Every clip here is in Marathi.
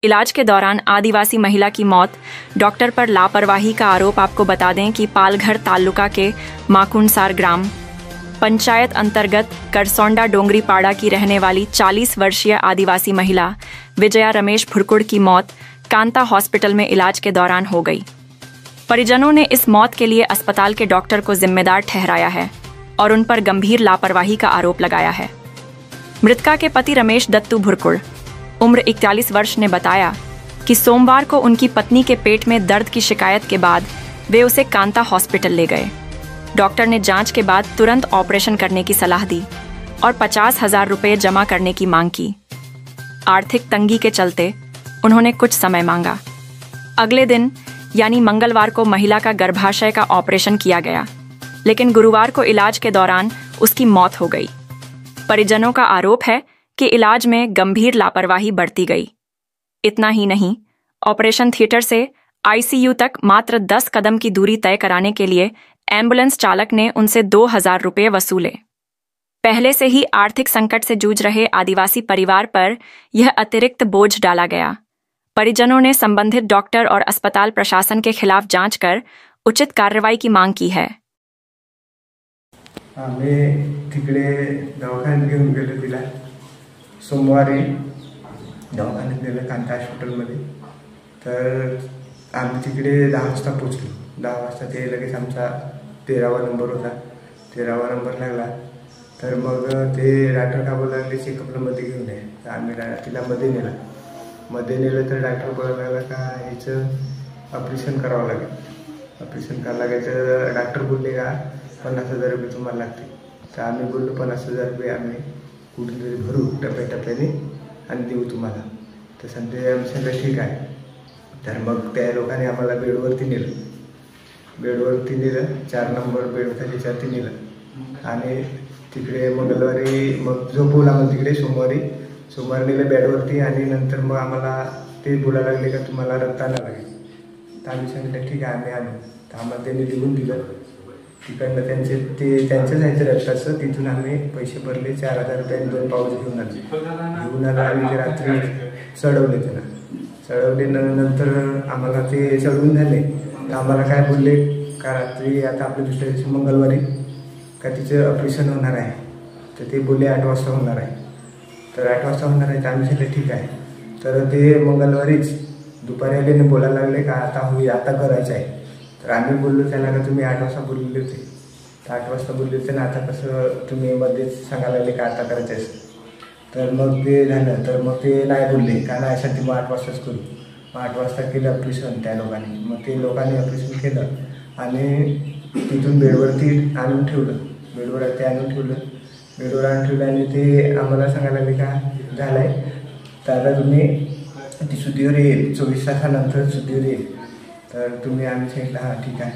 इलाज के दौरान आदिवासी महिला की मौत, डॉक्टर पर लापरवाही का आरोप। आपको बता दें कि पालघर तालुका के माकुनसार ग्राम पंचायत अंतर्गत करसोंडा डोंगरीपाड़ा की रहने वाली 40 वर्षीय आदिवासी महिला विजया रमेश भुरकुड़ की मौत कांता हॉस्पिटल में इलाज के दौरान हो गई। परिजनों ने इस मौत के लिए अस्पताल के डॉक्टर को जिम्मेदार ठहराया है और उन पर गंभीर लापरवाही का आरोप लगाया है। मृतका के पति रमेश दत्तू भुरकुड़ उम्र 41 वर्ष ने बताया कि सोमवार को उनकी पत्नी के पेट में दर्द की शिकायत के बाद वे उसे कांता हॉस्पिटल ले गए। डॉक्टर ने जांच के बाद तुरंत ऑपरेशन करने की सलाह दी और 50,000 रुपये जमा करने की मांग की। आर्थिक तंगी के चलते उन्होंने कुछ समय मांगा। अगले दिन यानी मंगलवार को महिला का गर्भाशय का ऑपरेशन किया गया, लेकिन गुरुवार को इलाज के दौरान उसकी मौत हो गई। परिजनों का आरोप है कि इलाज में गंभीर लापरवाही बरती गई। इतना ही नहीं, ऑपरेशन थिएटर से आईसीयू तक मात्र 10 कदम की दूरी तय कराने के लिए एम्बुलेंस चालक ने उनसे 2,000 रुपये वसूले। पहले से ही आर्थिक संकट से जूझ रहे आदिवासी परिवार पर यह अतिरिक्त बोझ डाला गया। परिजनों ने संबंधित डॉक्टर और अस्पताल प्रशासन के खिलाफ जांच कर उचित कार्रवाई की मांग की है। आम्ही तिकडे दवाखान्यात घेऊन गेलो तिला। सोमवारी दवाखान्यात नेलं कांता हॉस्पिटलमध्ये। तर आम्ही तिकडे 10 वाजता पोचलो। 10 वाजता ते लगेच आमचा 13वा नंबर होता। 13वा नंबर लागला। तर मग ते डॉक्टर का बोलायला लागले चेकअपला मध्ये घेऊन ये। तर आम्ही तिला मध्ये नेलं तर डॉक्टर बोलायला लागला का ह्याचं ऑपरेशन करावं लागेल। ऑपरेशन करावं लागेल तर डॉक्टर बोलले का 50,000 रुपये तुम्हाला लागतील। तर आम्ही बोललो 50,000 रुपये आम्ही कुठून तरी भरू टप्प्याटप्प्याने आणि देऊ तुम्हाला। तर संध्या आम्ही सगळं ठीक आहे। तर मग त्या लोकांनी आम्हाला बेडवरती नेलं। 4 नंबर बेड होता त्याच्यावरती नेलं आणि तिकडे मंगळवारी मग झोपवलं आम्हाला तिकडे। सोमवारी नेलं बेडवरती आणि नंतर मग आम्हाला ते बोलायला लागले का तुम्हाला रक्त आणावं लागेल। तर आम्ही सांगितलं ठीक आहे आम्ही आणू। तर आम्हाला त्यांनी लिहून दिलं। तिकडनं त्यांचं जायचं रक्ताचं। तिथून आम्ही पैसे भरले 4,000 रुपये 2 पाऊच घेऊन आलो आम्ही ते रात्री चढवले त्यांना। चढवले नंतर आम्हाला ते चढवून झाले तर आम्हाला काय बोलले का रात्री आता आपल्या दुसऱ्या दिवशी मंगळवारी का तिचं ऑपरेशन होणार आहे। तर ते बोलले 8 वाजता होणार आहे। तर 8 वाजता होणार आहे तर आम्ही सांगितलं ठीक आहे। तर ते मंगळवारीच दुपारी आले बोलायला लागले का आता करायचं आहे। तर आम्ही बोललो त्याला का तुम्ही 8 वाजता बोललेले होते। तर 8 वाजता बोलले होते ना, आता कसं तुम्ही मध्येच सांगायला लागले का आता करायचं आहे। तर मग ते झालं तर मग ते नाही बोलले का नाही साठी मग 8 वाजताच करू। मग 8 वाजता केलं ऑपरेशन त्या लोकांनी। मग ते लोकांनी ऑपरेशन केलं आणि तिथून बेडवरती आणून ठेवलं। बेडवरती आणून ठेवलं आणि ते आम्हाला सांगायला लागले का झालं आहे तर आता तुम्ही ती सुट्टीवर येईल 24 तासानंतर सुट्टीवर येईल। तर तुम्ही आम्ही सांगितलं हां ठीक आहे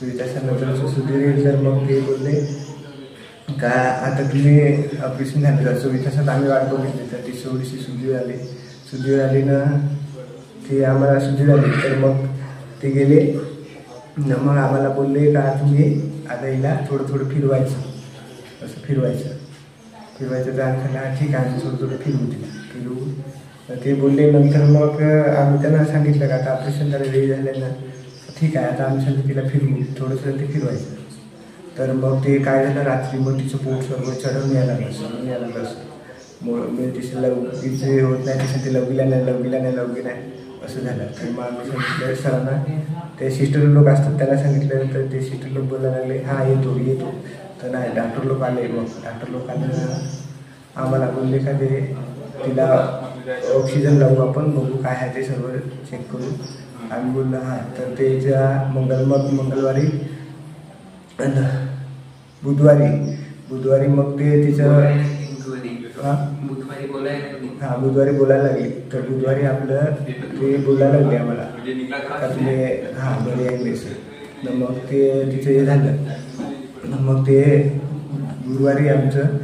24 तासानंतर सुट्टीवर येईल। तर मग ते बोलले का आता तुम्ही ऑपरेशन झालं तर 24 तासात आम्ही वाट बघितली। तर ती 16शी सुट्टीवर आली ना, ती आम्हाला सुट्टी झाली। तर मग ते गेले मग आम्हाला बोलले का तुम्ही आता हिला थोडं फिरवायचं। असं फिरवायचं तर आम्ही ठीक आहे थोडं फिरवू। ते बोलले नंतर मग आम्ही त्यांना सांगितलं का आता ऑपरेशन झालं वेळ झालं ना, ठीक आहे आता आम्ही सांगितलं तिला फिरवू थोडंसं ते फिरवायचं। तर मग ते काय झालं रात्री मग तिचं पोट सर्व चढवून यायला लागलं मग तिचे होत नाही तिचं ते लवगीला नाही असं झालं। तर मग आम्ही सांगितलं सरांना, ते सिस्टर लोक असतात त्यांना सांगितलं तर ते सिस्टर लोक बोलायला लागले हां येतो। तर नाही डॉक्टर लोक आले। मग डॉक्टर लोकांना आम्हाला बोलले का ते तिला ऑक्सिजन लावू आपण बघू काय आहे ते सर्व चेक करू। आम्ही बोललो हां। तर त्याच्या मंगळवारी बुधवारी मग ते तिचं बुधवारी बोलायला लागले। तर बुधवारी आपलं ते बोलायला लागले आम्हाला का तुम्ही बरे आहे। मग ते तिचं हे झालं। मग ते गुरुवारी आमचं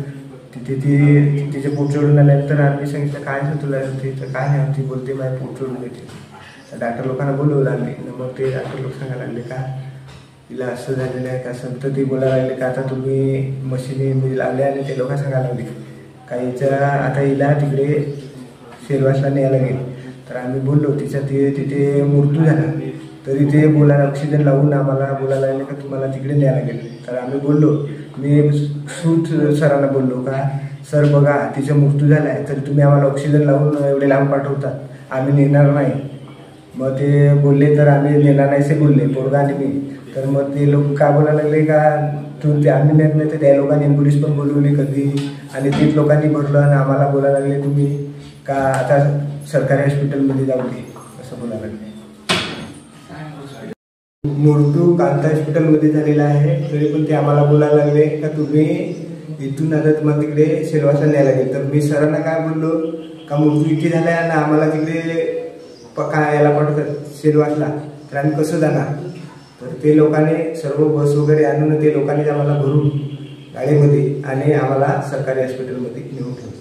तिचे पोट चढून आल्यानंतर आम्ही सांगितलं काय झालं तुला तिचं काय नाही। ती बोलते माझ्या पोट चढून येते। तर डॉक्टर लोकांना बोलवलं आम्ही। मग ते डॉक्टर लोक सांगायला लागले का तिला असं झालेलं आहे का असं। तर ते बोलायला लागले का आता तुम्ही मशिनी लावल्या आणि ते लोक सांगायला लागले काहीच्या आता हिला तिकडे सेलवासला न्यायला गेले, तर आम्ही बोललो तिथे मृत्यू झाला, तरी ते बोलायला ऑक्सिजन लावून आम्हाला बोलायला लागले का तुम्हाला तिकडे न्यायला गेले. तर आम्ही बोललो, मी सूट सरांना बोललो का सर बघा तिचा मृत्यू झाला आहे, तर तुम्ही आम्हाला ऑक्सिजन लावून एवढे लांब पाठवतात, आम्ही नेणार नाही. मग ते बोलले तर आम्ही नेणार नाही असे बोलले पोरगा आणि मी. तर मग ते लोक का बोलायला लागले का ते आम्ही नेत नाही, तर त्या लोकांनी पोलीस पण बोलवले कधी, आणि तेच लोकांनी भरलं आणि आम्हाला बोलायला लागले तुम्ही का आता सरकारी हॉस्पिटलमध्ये जाऊ दे असं बोलायला लागले. मृत्यू कांता हॉस्पिटलमध्ये झालेला आहे, तरी पण ते आम्हाला बोलायला लागले का तुम्ही इथून आता तुम्हाला तिकडे सेलवासला न्यायला लागेल. तर मी सरांना काय बोललो का मृत्यू इथे झाला आहे आणि आम्हाला तिकडे काय यायला पडतं सेलवासला, तर आम्ही कसं जाणार. तर ते लोकांनी सर्व बस वगैरे आणून ते लोकांनी आम्हाला भरून गाडीमध्ये आणि आम्हाला सरकारी हॉस्पिटलमध्ये नेऊन ठेवलं.